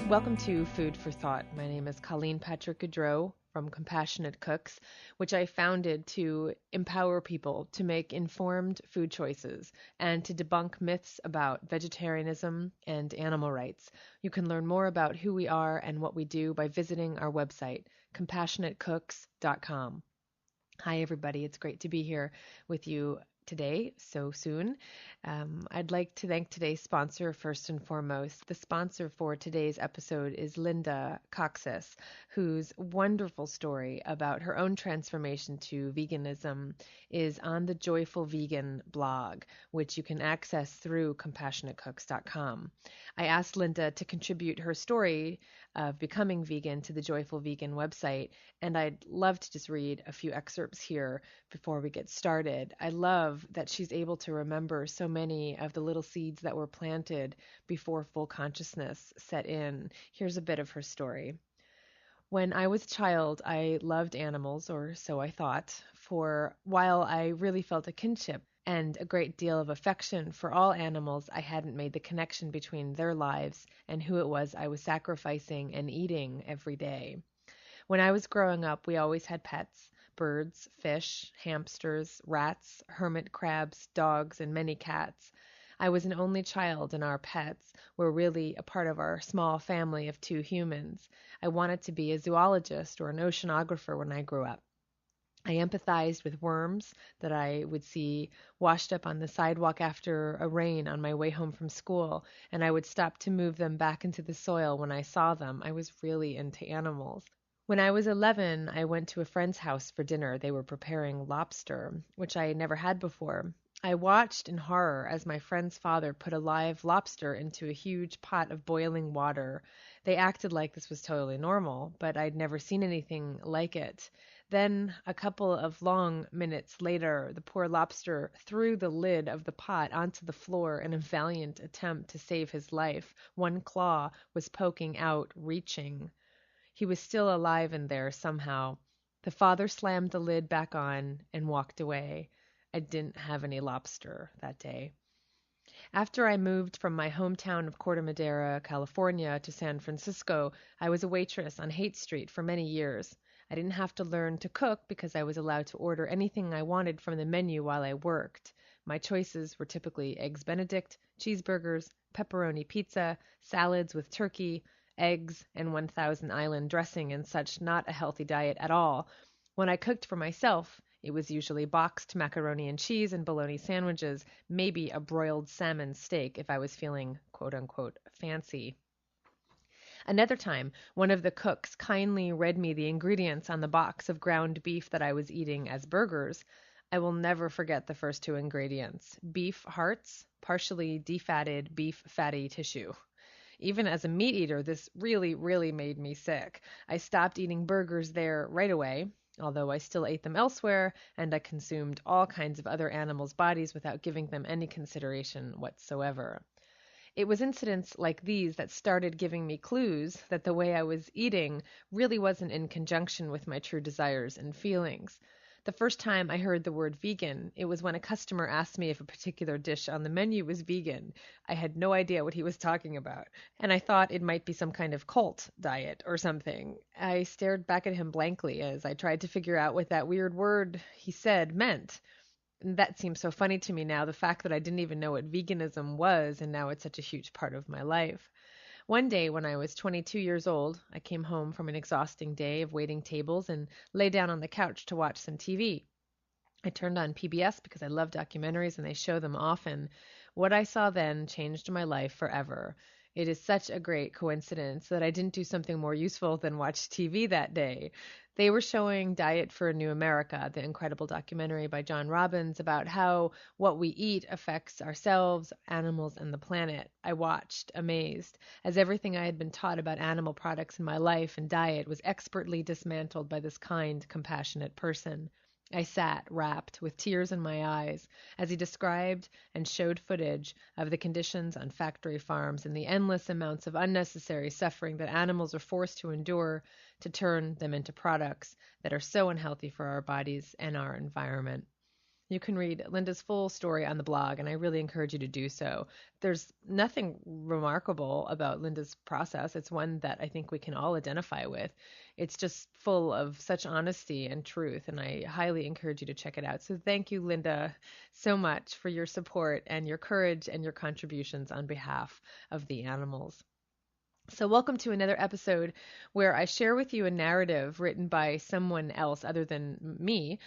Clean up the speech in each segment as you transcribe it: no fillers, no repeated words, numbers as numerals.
Welcome to Food for Thought. My name is Colleen Patrick-Goudreau from Compassionate Cooks, which I founded to empower people to make informed food choices and to debunk myths about vegetarianism and animal rights. You can learn more about who we are and what we do by visiting our website, compassionatecooks.com. Hi, everybody. It's great to be here with you today, so soon. I'd like to thank today's sponsor first and foremost. The sponsor for today's episode is Linda Coxis, whose wonderful story about her own transformation to veganism is on the Joyful Vegan blog, which you can access through compassionatecooks.com. I asked Linda to contribute her story of becoming vegan to the Joyful Vegan website, and I'd love to just read a few excerpts here before we get started. I love that she's able to remember so many of the little seeds that were planted before full consciousness set in. Here's a bit of her story. When I was a child, I loved animals, or so I thought. For while I really felt a kinship and a great deal of affection for all animals, I hadn't made the connection between their lives and who it was I was sacrificing and eating every day. When I was growing up, we always had pets: birds, fish, hamsters, rats, hermit crabs, dogs, and many cats. I was an only child, and our pets were really a part of our small family of 2 humans. I wanted to be a zoologist or an oceanographer when I grew up. I empathized with worms that I would see washed up on the sidewalk after a rain on my way home from school, and I would stop to move them back into the soil when I saw them. I was really into animals. When I was 11, I went to a friend's house for dinner. They were preparing lobster, which I had never had before. I watched in horror as my friend's father put a live lobster into a huge pot of boiling water. They acted like this was totally normal, but I'd never seen anything like it. Then, a couple of long minutes later, the poor lobster threw the lid of the pot onto the floor in a valiant attempt to save his life. One claw was poking out, reaching. He was still alive in there somehow. The father slammed the lid back on and walked away. I didn't have any lobster that day. After I moved from my hometown of Corte Madera, California, to San Francisco, I was a waitress on Haight Street for many years. I didn't have to learn to cook because I was allowed to order anything I wanted from the menu while I worked. My choices were typically Eggs Benedict, cheeseburgers, pepperoni pizza, salads with turkey, eggs, and 1000 Island dressing and such. Not a healthy diet at all. When I cooked for myself, it was usually boxed macaroni and cheese and bologna sandwiches, maybe a broiled salmon steak if I was feeling quote-unquote fancy. Another time, one of the cooks kindly read me the ingredients on the box of ground beef that I was eating as burgers. I will never forget the first 2 ingredients: beef hearts, partially defatted beef fatty tissue. Even as a meat eater, this really, really made me sick. I stopped eating burgers there right away, although I still ate them elsewhere, and I consumed all kinds of other animals' bodies without giving them any consideration whatsoever. It was incidents like these that started giving me clues that the way I was eating really wasn't in conjunction with my true desires and feelings. The first time I heard the word vegan, it was when a customer asked me if a particular dish on the menu was vegan. I had no idea what he was talking about, and I thought it might be some kind of cult diet or something. I stared back at him blankly as I tried to figure out what that weird word he said meant. And that seems so funny to me now, the fact that I didn't even know what veganism was, and now it's such a huge part of my life. One day when I was 22 years old, I came home from an exhausting day of waiting tables and lay down on the couch to watch some TV. I turned on PBS because I love documentaries and they show them often. What I saw then changed my life forever. It is such a great coincidence that I didn't do something more useful than watch TV that day. They were showing Diet for a New America, the incredible documentary by John Robbins about how what we eat affects ourselves, animals, and the planet. I watched, amazed, as everything I had been taught about animal products in my life and diet was expertly dismantled by this kind, compassionate person. I sat, rapt, with tears in my eyes, as he described and showed footage of the conditions on factory farms and the endless amounts of unnecessary suffering that animals are forced to endure to turn them into products that are so unhealthy for our bodies and our environment. You can read Linda's full story on the blog, and I really encourage you to do so. There's nothing remarkable about Linda's process. It's one that I think we can all identify with. It's just full of such honesty and truth, and I highly encourage you to check it out. So thank you, Linda, so much for your support and your courage and your contributions on behalf of the animals. So, welcome to another episode where I share with you a narrative written by someone else other than me,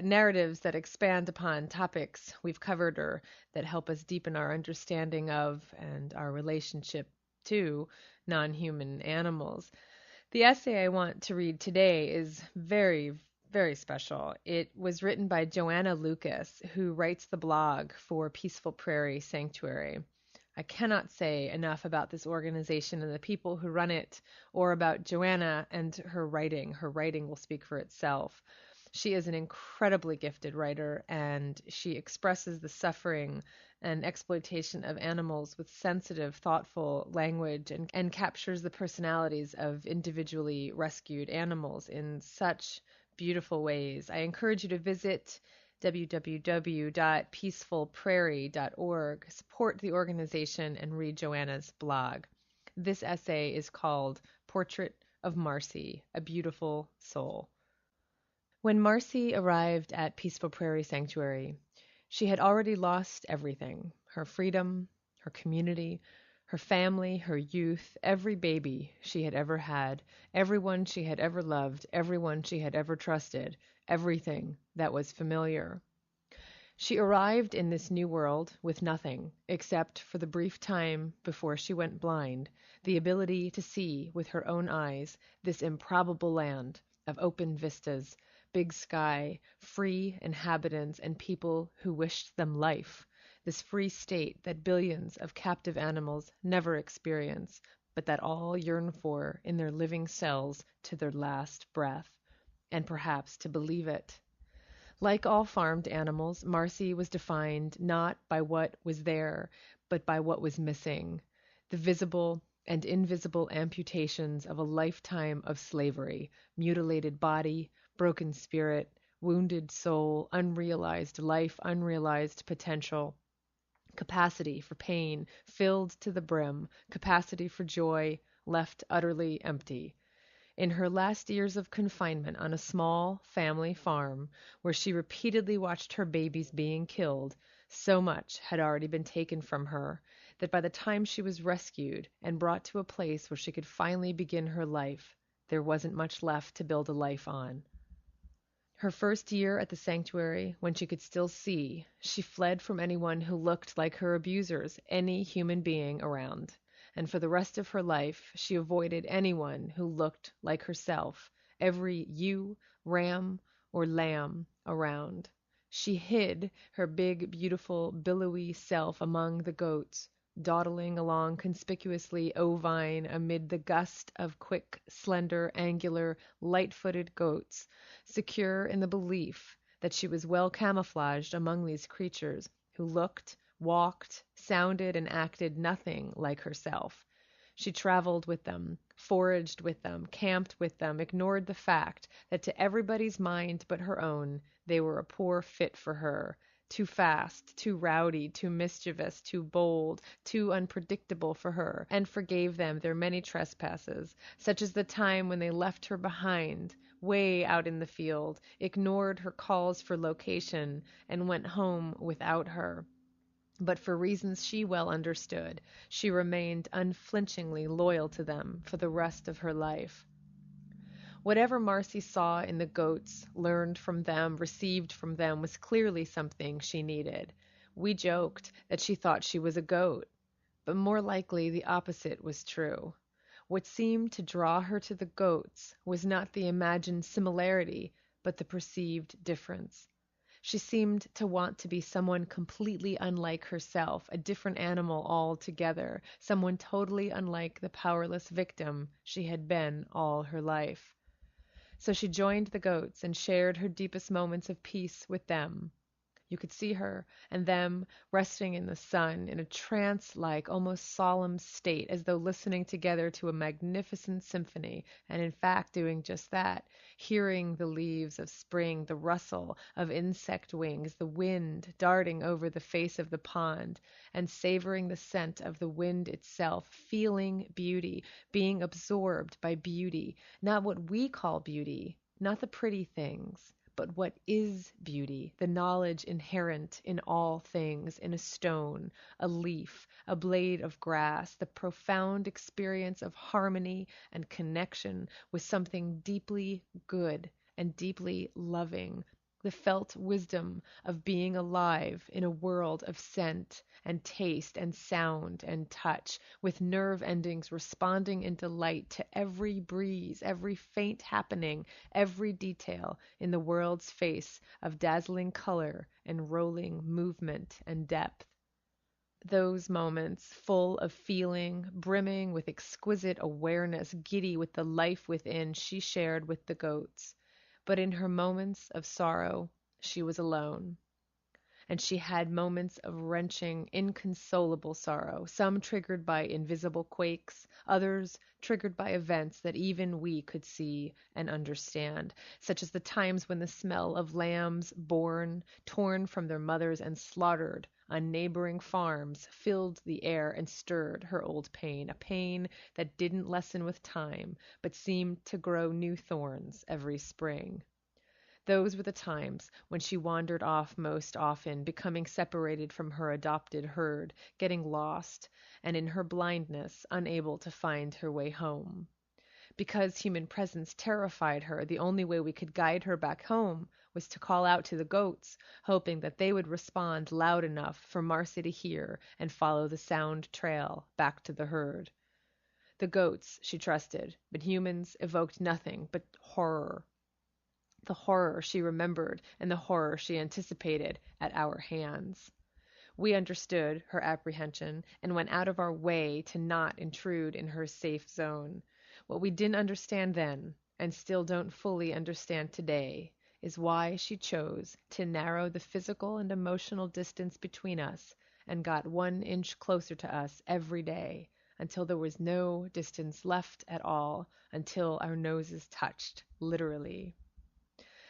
narratives that expand upon topics we've covered or that help us deepen our understanding of and our relationship to non human animals. The essay I want to read today is very special. It was written by Joanna Lucas, who writes the blog for Peaceful Prairie Sanctuary. I cannot say enough about this organization and the people who run it, or about Joanna and her writing. Her writing will speak for itself. She is an incredibly gifted writer, and she expresses the suffering and exploitation of animals with sensitive, thoughtful language and captures the personalities of individually rescued animals in such beautiful ways. I encourage you to visit www.peacefulprairie.org, support the organization, and read Joanna's blog. This essay is called Portrait of Marcy, a Beautiful Soul. When Marcy arrived at Peaceful Prairie Sanctuary, she had already lost everything: her freedom, her community, her family, her youth, every baby she had ever had, everyone she had ever loved, everyone she had ever trusted, everything that was familiar. She arrived in this new world with nothing, except for the brief time before she went blind, the ability to see with her own eyes this improbable land of open vistas, big sky, free inhabitants and people who wished them life, this free state that billions of captive animals never experience, but that all yearn for in their living cells to their last breath, and perhaps to believe it. Like all farmed animals, Marcy was defined not by what was there, but by what was missing, the visible and invisible amputations of a lifetime of slavery, mutilated body, broken spirit, wounded soul, unrealized life, unrealized potential, capacity for pain filled to the brim, capacity for joy left utterly empty. In her last years of confinement on a small family farm, where she repeatedly watched her babies being killed, so much had already been taken from her that by the time she was rescued and brought to a place where she could finally begin her life, there wasn't much left to build a life on. Her first year at the sanctuary, when she could still see, she fled from anyone who looked like her abusers, any human being around. And for the rest of her life, she avoided anyone who looked like herself, every ewe, ram, or lamb around. She hid her big, beautiful, billowy self among the goats, dawdling along conspicuously ovine amid the gust of quick, slender, angular, light-footed goats, secure in the belief that she was well camouflaged among these creatures who looked, walked, sounded, and acted nothing like herself. She traveled with them, foraged with them, camped with them, ignored the fact that to everybody's mind but her own, they were a poor fit for her, too fast, too rowdy, too mischievous, too bold, too unpredictable for her, and forgave them their many trespasses, such as the time when they left her behind, way out in the field, ignored her calls for location, and went home without her. But for reasons she well understood, she remained unflinchingly loyal to them for the rest of her life. Whatever Marcy saw in the goats, learned from them, received from them, was clearly something she needed. We joked that she thought she was a goat, but more likely the opposite was true. What seemed to draw her to the goats was not the imagined similarity, but the perceived difference. She seemed to want to be someone completely unlike herself, a different animal altogether, someone totally unlike the powerless victim she had been all her life. So she joined the goats and shared her deepest moments of peace with them. You could see her and them resting in the sun in a trance-like, almost solemn state, as though listening together to a magnificent symphony, and in fact doing just that, hearing the leaves of spring, the rustle of insect wings, the wind darting over the face of the pond, and savoring the scent of the wind itself, feeling beauty, being absorbed by beauty, not what we call beauty, not the pretty things, but what is beauty, the knowledge inherent in all things, in a stone, a leaf, a blade of grass, the profound experience of harmony and connection with something deeply good and deeply loving, the felt wisdom of being alive in a world of scent and taste and sound and touch, with nerve endings responding in delight to every breeze, every faint happening, every detail in the world's face of dazzling color and rolling movement and depth. Those moments, full of feeling, brimming with exquisite awareness, giddy with the life within, she shared with the goats. But in her moments of sorrow, she was alone. And she had moments of wrenching, inconsolable sorrow, some triggered by invisible quakes, others triggered by events that even we could see and understand, such as the times when the smell of lambs born, torn from their mothers and slaughtered on neighboring farms, filled the air and stirred her old pain, a pain that didn't lessen with time, but seemed to grow new thorns every spring. Those were the times when she wandered off most often, becoming separated from her adopted herd, getting lost, and in her blindness unable to find her way home. Because human presence terrified her, the only way we could guide her back home was to call out to the goats, hoping that they would respond loud enough for Marcy to hear and follow the sound trail back to the herd. The goats she trusted, but humans evoked nothing but horror. The horror she remembered and the horror she anticipated at our hands. We understood her apprehension and went out of our way to not intrude in her safe zone. What we didn't understand then, and still don't fully understand today, is why she chose to narrow the physical and emotional distance between us and got 1 inch closer to us every day, until there was no distance left at all, until our noses touched, literally.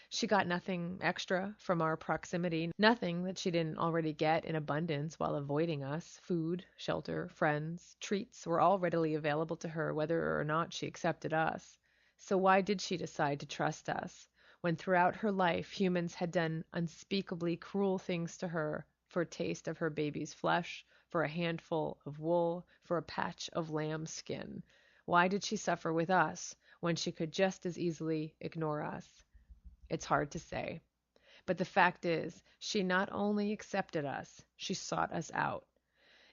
She got nothing extra from our proximity, nothing that she didn't already get in abundance while avoiding us. Food, shelter, friends, treats were all readily available to her whether or not she accepted us. So why did she decide to trust us, when throughout her life humans had done unspeakably cruel things to her for a taste of her baby's flesh, for a handful of wool, for a patch of lamb skin? Why did she suffer with us when she could just as easily ignore us? It's hard to say. But the fact is, she not only accepted us, she sought us out.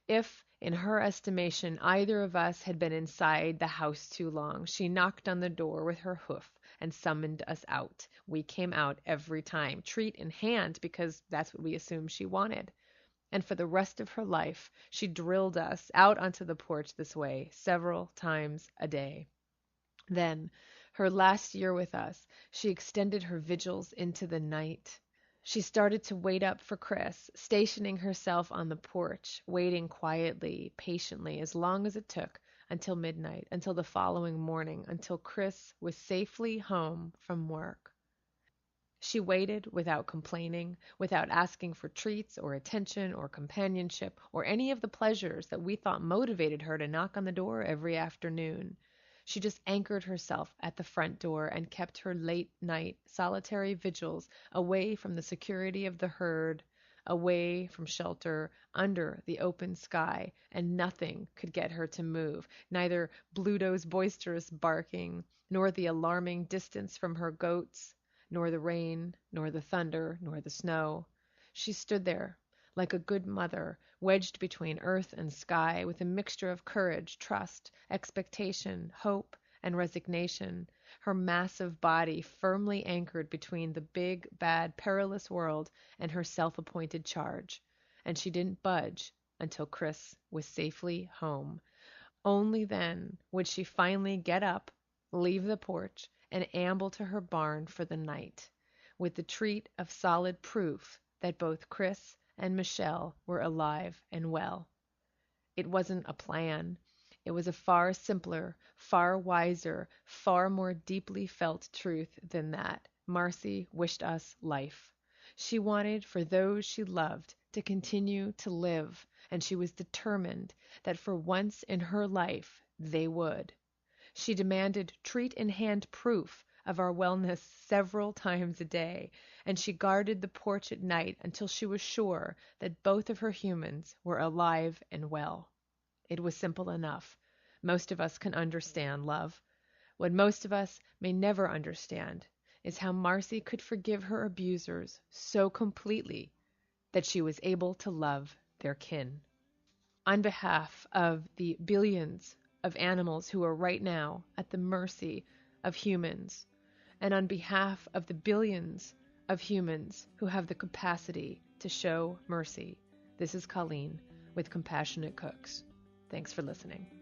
If, in her estimation, either of us had been inside the house too long, she knocked on the door with her hoof and summoned us out. We came out every time, treat in hand, because that's what we assumed she wanted. And for the rest of her life, she drilled us out onto the porch this way several times a day. Then, her last year with us, she extended her vigils into the night. She started to wait up for Chris, stationing herself on the porch, waiting quietly, patiently, as long as it took, until midnight, until the following morning, until Chris was safely home from work. She waited without complaining, without asking for treats or attention or companionship or any of the pleasures that we thought motivated her to knock on the door every afternoon. She just anchored herself at the front door and kept her late-night solitary vigils away from the security of the herd, away from shelter, under the open sky, and nothing could get her to move, neither Bluto's boisterous barking, nor the alarming distance from her goats, nor the rain, nor the thunder, nor the snow. She stood there, like a good mother, wedged between earth and sky, with a mixture of courage, trust, expectation, hope, and resignation, her massive body firmly anchored between the big, bad, perilous world and her self-appointed charge. And she didn't budge until Chris was safely home. Only then would she finally get up, leave the porch, and amble to her barn for the night, with the treat of solid proof that both Chris and Michelle were alive and well. It wasn't a plan. It was a far simpler, far wiser, far more deeply felt truth than that. Marcy wished us life. She wanted for those she loved to continue to live, and she was determined that for once in her life they would. She demanded treat-in-hand proof of our wellness several times a day, and she guarded the porch at night until she was sure that both of her humans were alive and well. It was simple enough. Most of us can understand love. What most of us may never understand is how Marcy could forgive her abusers so completely that she was able to love their kin. On behalf of the billions of animals who are right now at the mercy of humans, and on behalf of the billions of humans who have the capacity to show mercy, this is Colleen with Compassionate Cooks. Thanks for listening.